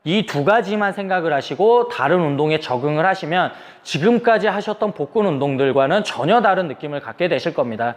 이 두 가지만 생각을 하시고 다른 운동에 적응을 하시면 지금까지 하셨던 복근 운동들과는 전혀 다른 느낌을 갖게 되실 겁니다.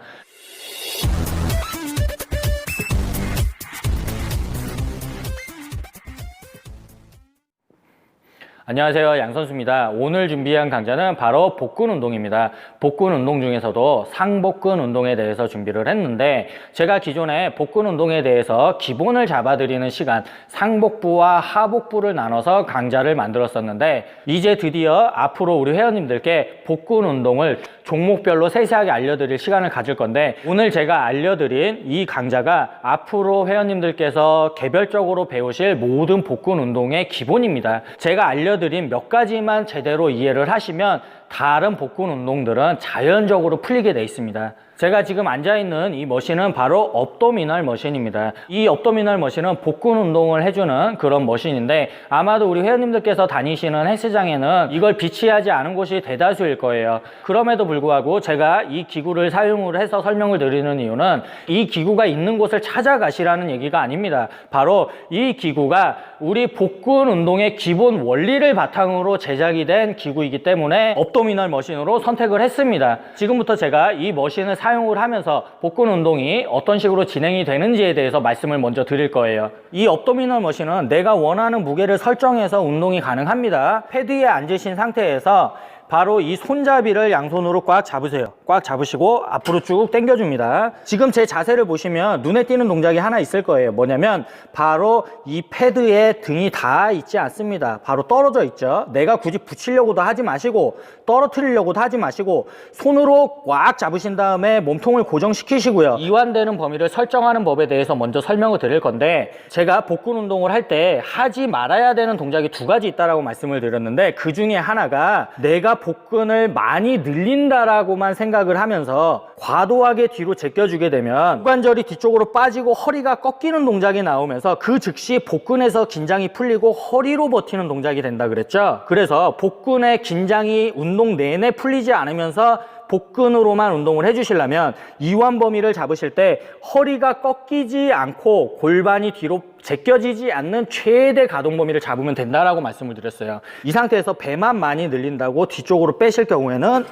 안녕하세요, 양선수입니다. 오늘 준비한 강좌는 바로 복근 운동입니다. 복근 운동 중에서도 상복근 운동에 대해서 준비를 했는데, 제가 기존에 복근 운동에 대해서 기본을 잡아드리는 시간 상복부와 하복부를 나눠서 강좌를 만들었었는데, 이제 드디어 앞으로 우리 회원님들께 복근 운동을 종목별로 세세하게 알려드릴 시간을 가질 건데, 오늘 제가 알려드린 이 강좌가 앞으로 회원님들께서 개별적으로 배우실 모든 복근 운동의 기본입니다. 제가 알려드린 몇 가지만 제대로 이해를 하시면 다른 복근 운동들은 자연적으로 풀리게 돼 있습니다. 제가 지금 앉아있는 이 머신은 바로 업도미널 머신입니다. 이 업도미널 머신은 복근 운동을 해주는 그런 머신인데, 아마도 우리 회원님들께서 다니시는 헬스장에는 이걸 비치하지 않은 곳이 대다수일 거예요. 그럼에도 불구하고 제가 이 기구를 사용을 해서 설명을 드리는 이유는 이 기구가 있는 곳을 찾아가시라는 얘기가 아닙니다. 바로 이 기구가 우리 복근 운동의 기본 원리를 바탕으로 제작이 된 기구이기 때문에 업도미널 머신으로 선택을 했습니다. 지금부터 제가 이 머신을 사용을 하면서 복근 운동이 어떤 식으로 진행이 되는지에 대해서 말씀을 먼저 드릴 거예요. 이 업도미널 머신은 내가 원하는 무게를 설정해서 운동이 가능합니다. 패드에 앉으신 상태에서 바로 이 손잡이를 양손으로 꽉 잡으세요. 꽉 잡으시고 앞으로 쭉 당겨줍니다. 지금 제 자세를 보시면 눈에 띄는 동작이 하나 있을 거예요. 뭐냐면 바로 이 패드에 등이 닿아 있지 않습니다. 바로 떨어져 있죠. 내가 굳이 붙이려고도 하지 마시고 떨어뜨리려고도 하지 마시고 손으로 꽉 잡으신 다음에 몸통을 고정시키시고요. 이완되는 범위를 설정하는 법에 대해서 먼저 설명을 드릴 건데, 제가 복근 운동을 할 때 하지 말아야 되는 동작이 두 가지 있다라고 말씀을 드렸는데, 그 중에 하나가 내가 복근을 많이 늘린다라고만 생각을 하면서 과도하게 뒤로 제껴주게 되면 고관절이 뒤쪽으로 빠지고 허리가 꺾이는 동작이 나오면서 그 즉시 복근에서 긴장이 풀리고 허리로 버티는 동작이 된다 그랬죠. 그래서 복근의 긴장이 운동 내내 풀리지 않으면서 복근으로만 운동을 해주시려면 이완 범위를 잡으실 때 허리가 꺾이지 않고 골반이 뒤로 제껴지지 않는 최대 가동 범위를 잡으면 된다라고 말씀을 드렸어요. 이 상태에서 배만 많이 늘린다고 뒤쪽으로 빼실 경우에는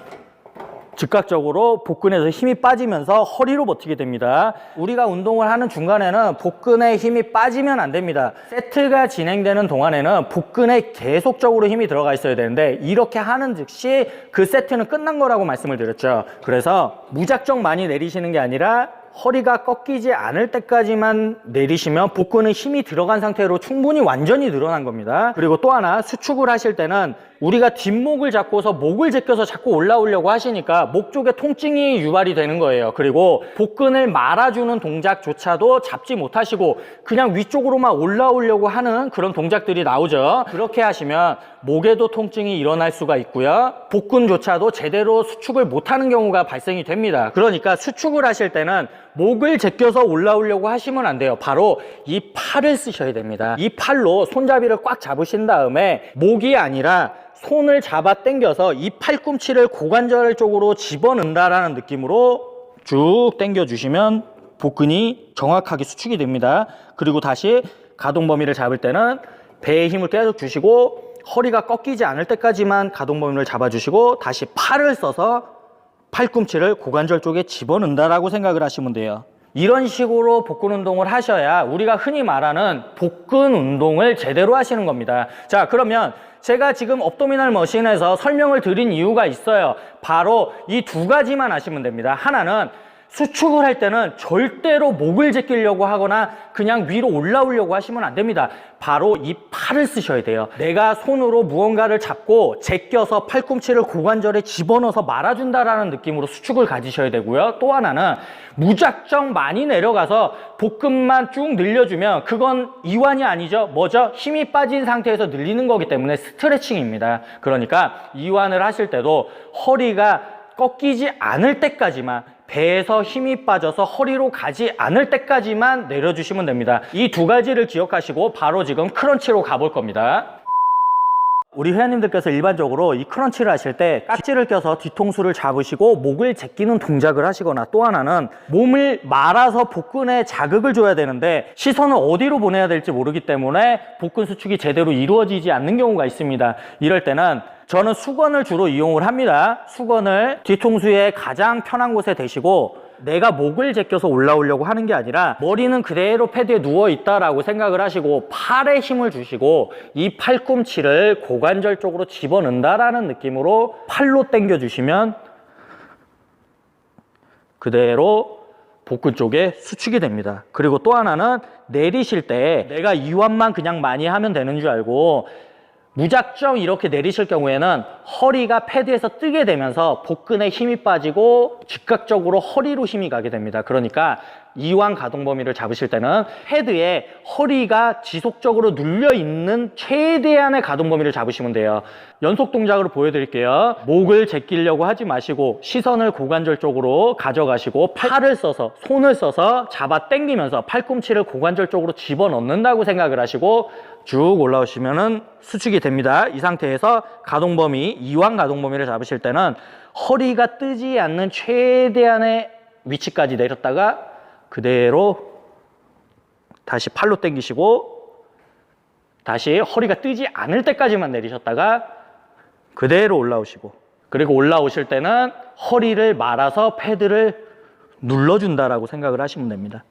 즉각적으로 복근에서 힘이 빠지면서 허리로 버티게 됩니다. 우리가 운동을 하는 중간에는 복근에 힘이 빠지면 안 됩니다. 세트가 진행되는 동안에는 복근에 계속적으로 힘이 들어가 있어야 되는데, 이렇게 하는 즉시 그 세트는 끝난 거라고 말씀을 드렸죠. 그래서 무작정 많이 내리시는 게 아니라 허리가 꺾이지 않을 때까지만 내리시면 복근은 힘이 들어간 상태로 충분히 완전히 늘어난 겁니다. 그리고 또 하나, 수축을 하실 때는 우리가 뒷목을 잡고서 목을 제껴서 자꾸 올라오려고 하시니까 목 쪽에 통증이 유발이 되는 거예요. 그리고 복근을 말아주는 동작조차도 잡지 못하시고 그냥 위쪽으로만 올라오려고 하는 그런 동작들이 나오죠. 그렇게 하시면 목에도 통증이 일어날 수가 있고요, 복근조차도 제대로 수축을 못하는 경우가 발생이 됩니다. 그러니까 수축을 하실 때는 목을 제껴서 올라오려고 하시면 안 돼요. 바로 이 팔을 쓰셔야 됩니다. 이 팔로 손잡이를 꽉 잡으신 다음에 목이 아니라 손을 잡아 당겨서 이 팔꿈치를 고관절 쪽으로 집어넣는다라는 느낌으로 쭉 당겨 주시면 복근이 정확하게 수축이 됩니다. 그리고 다시 가동 범위를 잡을 때는 배에 힘을 계속 주시고 허리가 꺾이지 않을 때까지만 가동 범위를 잡아주시고 다시 팔을 써서 팔꿈치를 고관절 쪽에 집어넣는다라고 생각을 하시면 돼요. 이런 식으로 복근 운동을 하셔야 우리가 흔히 말하는 복근 운동을 제대로 하시는 겁니다. 자, 그러면 제가 지금 업도미널 머신에서 설명을 드린 이유가 있어요. 바로 이 두 가지만 아시면 됩니다. 하나는 수축을 할 때는 절대로 목을 제끼려고 하거나 그냥 위로 올라오려고 하시면 안 됩니다. 바로 이 팔을 쓰셔야 돼요. 내가 손으로 무언가를 잡고 제껴서 팔꿈치를 고관절에 집어넣어서 말아준다라는 느낌으로 수축을 가지셔야 되고요. 또 하나는 무작정 많이 내려가서 복근만 쭉 늘려주면 그건 이완이 아니죠. 뭐죠? 힘이 빠진 상태에서 늘리는 거기 때문에 스트레칭입니다. 그러니까 이완을 하실 때도 허리가 꺾이지 않을 때까지만, 배에서 힘이 빠져서 허리로 가지 않을 때까지만 내려주시면 됩니다. 이 두 가지를 기억하시고 바로 지금 크런치로 가볼 겁니다. 우리 회원님들께서 일반적으로 이 크런치를 하실 때 깍지를 껴서 뒤통수를 잡으시고 목을 제끼는 동작을 하시거나, 또 하나는 몸을 말아서 복근에 자극을 줘야 되는데 시선을 어디로 보내야 될지 모르기 때문에 복근 수축이 제대로 이루어지지 않는 경우가 있습니다. 이럴 때는 저는 수건을 주로 이용을 합니다. 수건을 뒤통수의 가장 편한 곳에 대시고 내가 목을 제껴서 올라오려고 하는 게 아니라 머리는 그대로 패드에 누워 있다라고 생각을 하시고 팔에 힘을 주시고 이 팔꿈치를 고관절 쪽으로 집어넣는다라는 느낌으로 팔로 당겨 주시면 그대로 복근 쪽에 수축이 됩니다. 그리고 또 하나는 내리실 때 내가 이완만 그냥 많이 하면 되는 줄 알고 무작정 이렇게 내리실 경우에는 허리가 패드에서 뜨게 되면서 복근에 힘이 빠지고 즉각적으로 허리로 힘이 가게 됩니다. 그러니까 이완 가동 범위를 잡으실 때는 패드에 허리가 지속적으로 눌려 있는 최대한의 가동 범위를 잡으시면 돼요. 연속 동작으로 보여드릴게요. 목을 제끼려고 하지 마시고 시선을 고관절 쪽으로 가져가시고 팔을 써서, 손을 써서 잡아 당기면서 팔꿈치를 고관절 쪽으로 집어넣는다고 생각을 하시고 쭉 올라오시면은 수축이 됩니다. 이 상태에서 가동 범위, 이완 가동 범위를 잡으실 때는 허리가 뜨지 않는 최대한의 위치까지 내렸다가 그대로 다시 팔로 당기시고 다시 허리가 뜨지 않을 때까지만 내리셨다가 그대로 올라오시고, 그리고 올라오실 때는 허리를 말아서 패드를 눌러준다라고 생각을 하시면 됩니다.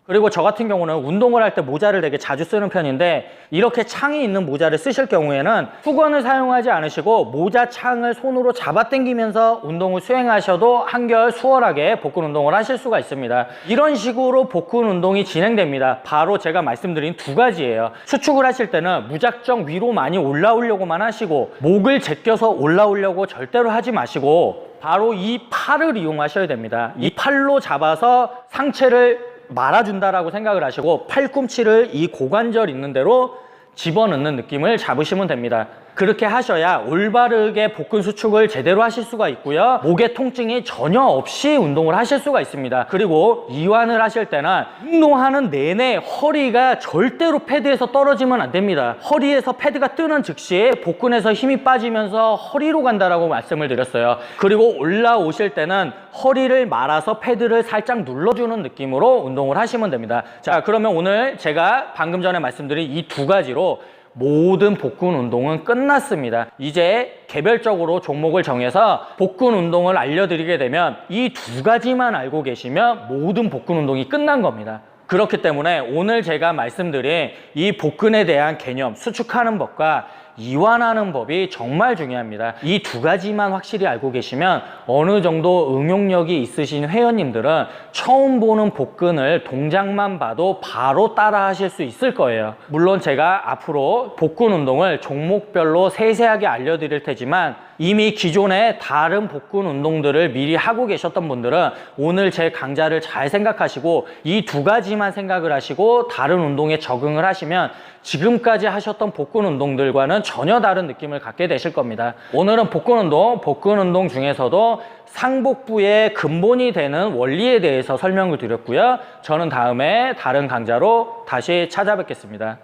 그리고 저 같은 경우는 운동을 할 때 모자를 되게 자주 쓰는 편인데 이렇게 창이 있는 모자를 쓰실 경우에는 수건을 사용하지 않으시고 모자 창을 손으로 잡아 당기면서 운동을 수행하셔도 한결 수월하게 복근 운동을 하실 수가 있습니다. 이런 식으로 복근 운동이 진행됩니다. 바로 제가 말씀드린 두 가지예요. 수축을 하실 때는 무작정 위로 많이 올라오려고만 하시고 목을 제껴서 올라오려고 절대로 하지 마시고 바로 이 팔을 이용하셔야 됩니다. 이 팔로 잡아서 상체를 말아준다라고 생각을 하시고 팔꿈치를 이 고관절 있는 대로 집어넣는 느낌을 잡으시면 됩니다. 그렇게 하셔야 올바르게 복근 수축을 제대로 하실 수가 있고요. 목의 통증이 전혀 없이 운동을 하실 수가 있습니다. 그리고 이완을 하실 때는 운동하는 내내 허리가 절대로 패드에서 떨어지면 안 됩니다. 허리에서 패드가 뜨는 즉시 복근에서 힘이 빠지면서 허리로 간다라고 말씀을 드렸어요. 그리고 올라오실 때는 허리를 말아서 패드를 살짝 눌러주는 느낌으로 운동을 하시면 됩니다. 자, 그러면 오늘 제가 방금 전에 말씀드린 이 두 가지로 모든 복근 운동은 끝났습니다. 이제 개별적으로 종목을 정해서 복근 운동을 알려드리게 되면 이 두 가지만 알고 계시면 모든 복근 운동이 끝난 겁니다. 그렇기 때문에 오늘 제가 말씀드린 이 복근에 대한 개념, 수축하는 법과 이완하는 법이 정말 중요합니다. 이 두 가지만 확실히 알고 계시면 어느 정도 응용력이 있으신 회원님들은 처음 보는 복근을 동작만 봐도 바로 따라 하실 수 있을 거예요. 물론 제가 앞으로 복근 운동을 종목별로 세세하게 알려드릴 테지만 이미 기존에 다른 복근 운동들을 미리 하고 계셨던 분들은 오늘 제 강좌를 잘 생각하시고 이 두 가지만 생각을 하시고 다른 운동에 적응을 하시면 지금까지 하셨던 복근 운동들과는 전혀 다른 느낌을 갖게 되실 겁니다. 오늘은 복근 운동 중에서도 상복부의 근본이 되는 원리에 대해서 설명을 드렸고요. 저는 다음에 다른 강좌로 다시 찾아뵙겠습니다.